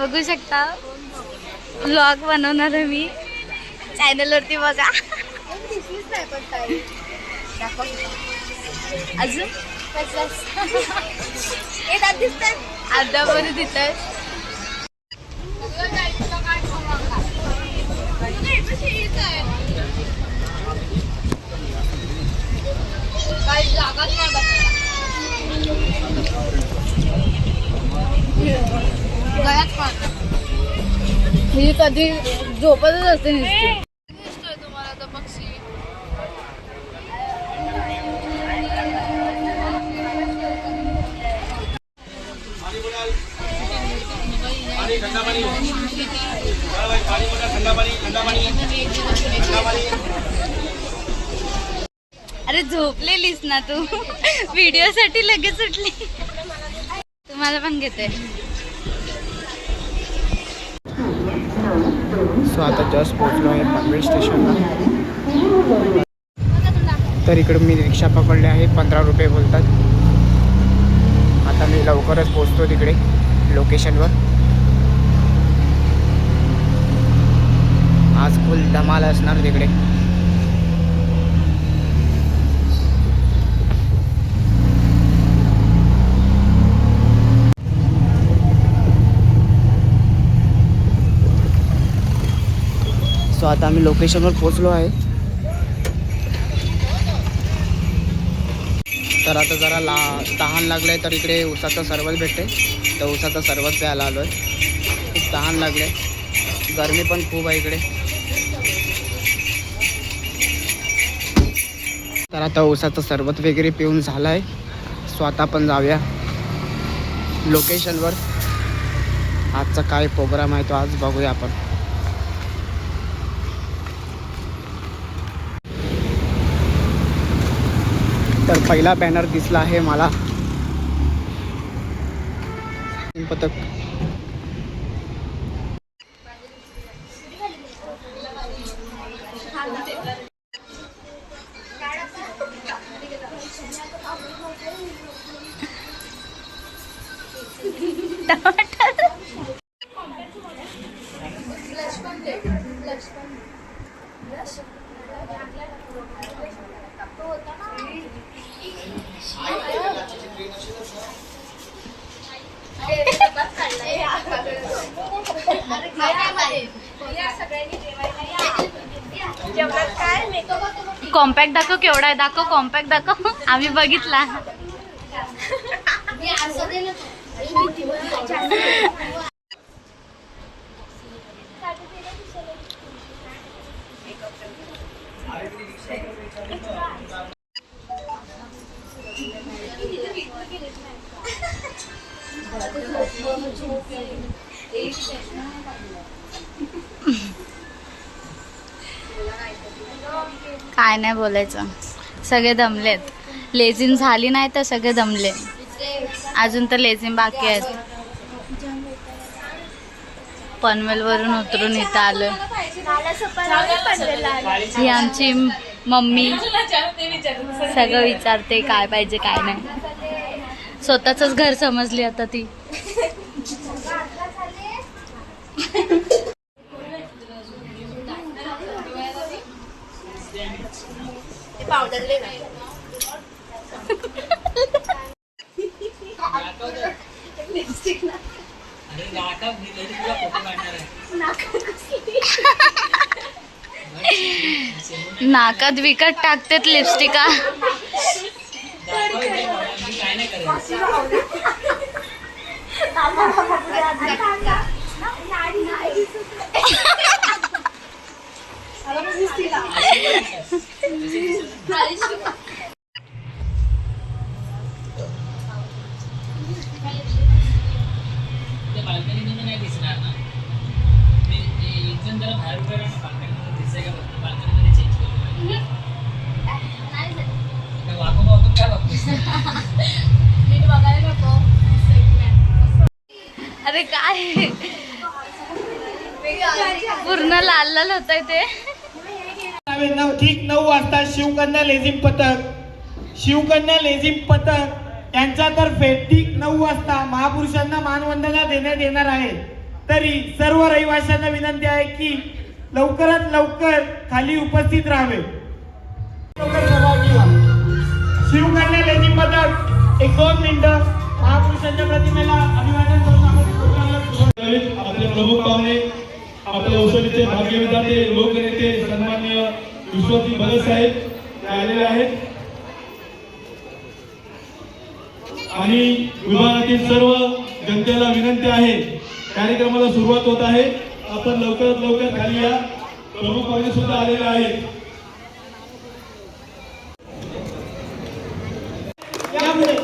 बघू शकता व्लॉग बनवणार आहे मी चॅनलवरती बघा. अजून अर्धा बरं तिथं काही जागाच नाही बसायला. गळ्यात पाहत मी कधी झोपतच असते नुसती. दिसतोय तुम्हाला आता पक्षी. अरे झोपलेलीस ना तू व्हिडिओ साठी लगेच उठली. तुम्हाला पण घेते. सो आता जस्ट पोहोचलो आहे पनवेल स्टेशनला. तर इकडे मी रिक्षा पकडले आहे, 15 रुपये बोलतात. आता मी लवकरच पोहोचतो तिकडे लोकेशनवर. आज फुल धमाल असणार तिकडे. सो आता आम्ही लोकेशनवर पोहोचलो आहे. तर आता जरा तहान लागलं आहे, तर इकडे उसाचं सरबत भेटते, तर उसाचं सरबत प्यायला आलो आहे. खूप तहान लागले, गरमी पण खूप आहे इकडे. तर आता उसाचं सरबत वगैरे पिऊन झालं आहे. सो आता आपण जाऊया लोकेशनवर. आजचा काय प्रोग्राम आहे तो आज बघूया आपण. तर पहिला बॅनर दिसला आहे मला पथक. कॉम्पॅक्ट दाखव केवढा आहे. दाखव कॉम्पॅक्ट दाखव. आम्ही बघितला. काय नाही बोलायचं, सगळे दमलेत. लेझिम झाली नाही तर सगळे दमले. अजून तर लेझिम बाकी आहेत. पनवेलवरून उतरून इथं आलो. ही आमची मम्मी सगळं विचारते काय पाहिजे काय नाही. स्वतःच घर समजली आता ती. नाकात विकत टाकतेत लिपस्टिका. अरे काय पूर्ण लाल लाल होतंय ते. ठीक 9 वाजता शिवकन्या लेझिम पथक यांच्यातर्फे ठीक 9 वाजता महापुरुषांना मानवंदना देण्यात येणार आहे. तरी सर्व रहिवाशांना विनंती आहे की लवकरात लवकर खाली उपस्थित राहावे. लवकर सहभागी व्हा. शिवकन्या लेझिम पथक 1-2 मिनिटं महापुरुषांच्या प्रतिमेला अभिवादन करून आपण प्रोग्रामला सुरुवात. आपले प्रमुख पाहुणे, आपल्या औषधीचे भाग्यविधाते, लोकनेते सन्माननीय विश्वजी भगत साहेब ते आलेले आहेत आणि विभागातील सर्व जनतेला विनंती आहे, कार्यक्रमाला सुरुवात होत आहे. आपण लवकरात लवकर खाली या. प्रमुख पाहुणे सुद्धा आलेले आहेत. यामुळे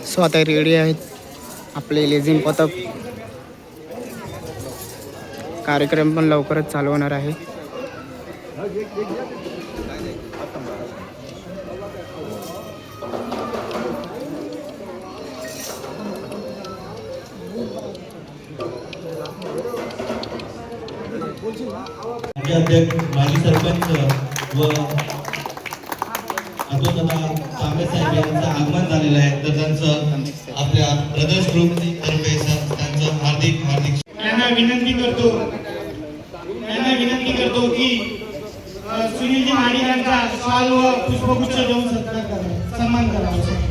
सो आता रेडी आहेत आपले लेझिम पथक. कार्यक्रम पण लवकरच चालू होणार आहे. अध्यक्ष माजी सरपंच व दादा कांबळे साहेब यांचं आगमन झालेलं आहे, तर त्यांचं आपल्या ब्रदर्स ग्रुप तर्फे त्यांचं हार्दिक यांना विनंती करतो की सुनीलजी महाडिक यांचा शाल व पुष्पगुच्छ देऊन सत्कार करावा, सन्मान करावा.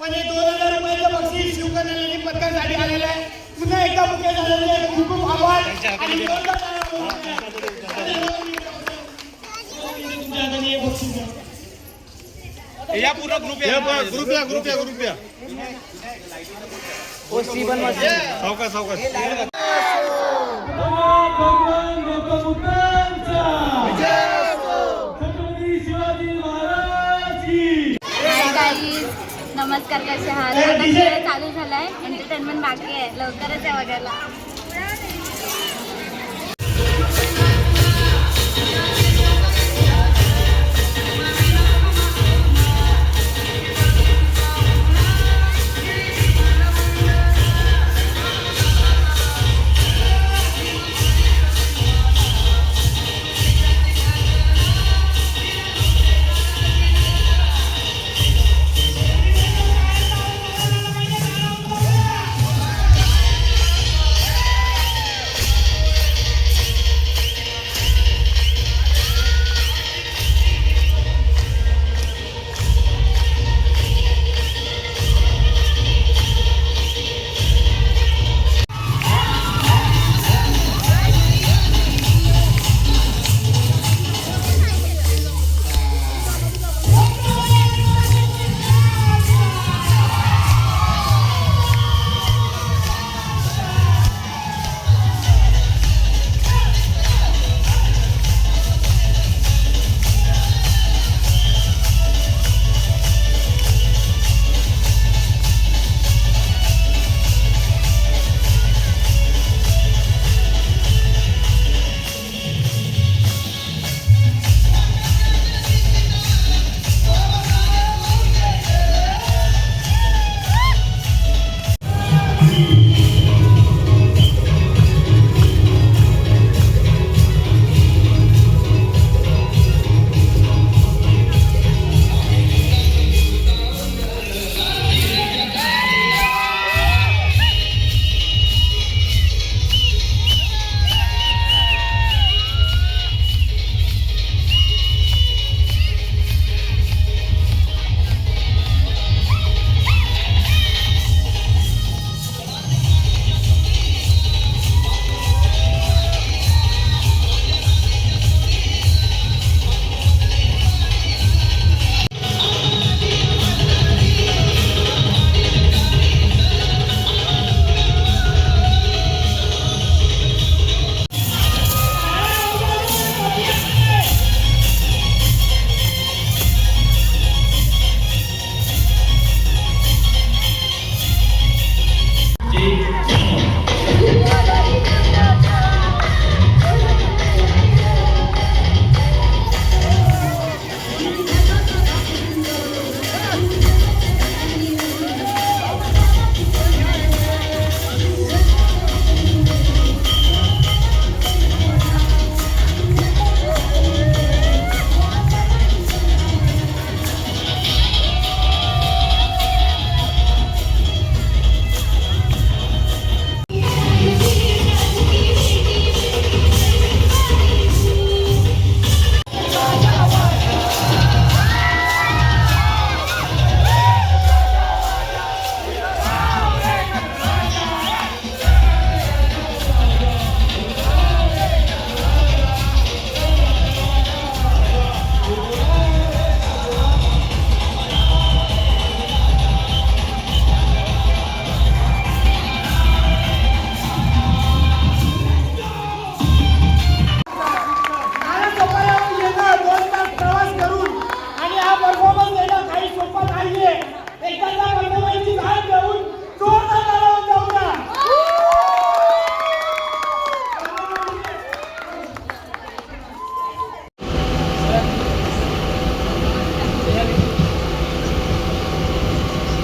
पण हे 2000 रुपयाचं बक्षीस शिवकन्या पथकासाठी आलेलं आहे. पुन्हा एकदा मुख्य झालेले आहे. खूप खूप आभार आणि जोरदार टाळ्या तुमच्या हाताने हे बक्षीस द्या. या पूर्ण ग्रुप या सी पण वाजते. नमस्कार, कसे आहात? आता खेळ चालू झालाय, एंटरटेनमेंट बाकी आहे, लवकरच आहे बघायला.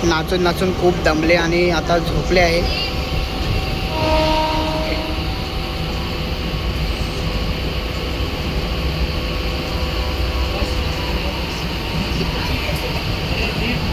नाचून नाचून खूप दमले आणि आता झोपले आहे.